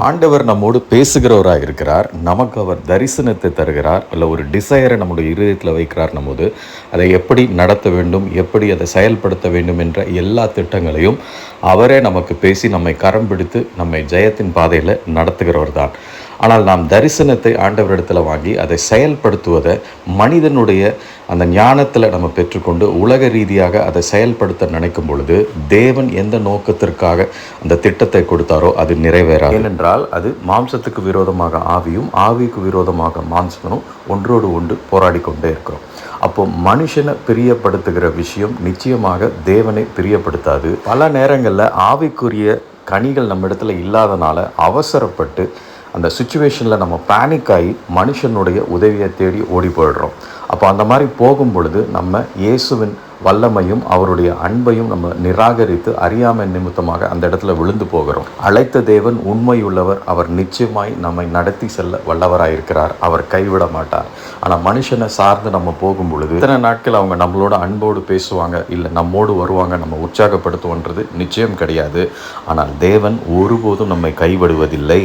ஆண்டவர் நம்மோடு பேசுகிறவராக இருக்கிறார். நமக்கு அவர் தரிசனத்தை தருகிறார். இல்லை ஒரு டிசையரை நம்முடைய இருதயத்தில் வைக்கிறார். நம்மோது அதை எப்படி நடத்த வேண்டும், எப்படி அதை செயல்படுத்த வேண்டும் என்ற எல்லா திட்டங்களையும் அவரே நமக்கு பேசி நம்மை கரம் பிடித்து நம்மை ஜெயத்தின் பாதையில் நடத்துகிறவர் தான். ஆனால் நாம் தரிசனத்தை ஆண்டவரிடத்தில் வாங்கி அதை செயல்படுத்துவதை மனிதனுடைய அந்த ஞானத்தில் நம்ம பெற்றுக்கொண்டு உலக ரீதியாக அதை செயல்படுத்த நினைக்கும் பொழுது தேவன் எந்த நோக்கத்திற்காக அந்த திட்டத்தை கொடுத்தாரோ அது நிறைவேறாது. ஏனென்றால் அது மாம்சத்துக்கு விரோதமாக ஆவியும், ஆவிக்கு விரோதமாக மாம்சனும் ஒன்றோடு ஒன்று போராடி கொண்டே இருக்கிறோம். அப்போ மனுஷனை பிரியப்படுத்துகிற விஷயம் நிச்சயமாக தேவனை பிரியப்படுத்தாது. பல நேரங்களில் ஆவிக்குரிய கனிகள் நம்ம இடத்துல இல்லாதனால அவசரப்பட்டு அந்த சுச்சுவேஷனில் நம்ம பேனிக் ஆகி மனுஷனுடைய உதவியை தேடி ஓடி போயிடுறோம். அப்போ அந்த மாதிரி போகும் பொழுது நம்ம இயேசுவின் வல்லமையும் அவருடைய அன்பையும் நம்ம நிராகரித்து அறியாமை நிமித்தமாக அந்த இடத்துல விழுந்து போகிறோம். அழைத்த தேவன் உண்மையுள்ளவர். அவர் நிச்சயமாய் நம்மை நடத்தி செல்ல வல்லவராயிருக்கிறார். அவர் கைவிட மாட்டார். ஆனால் மனுஷனை சார்ந்து நம்ம போகும் பொழுது இத்தனை நாட்கள் அவங்க நம்மளோட அன்போடு பேசுவாங்க, இல்லை நம்மோடு வருவாங்க, நம்ம உற்சாகப்படுத்துவோன்றது நிச்சயம் கிடையாது. ஆனால் தேவன் ஒருபோதும் நம்மை கைவிடுவதில்லை.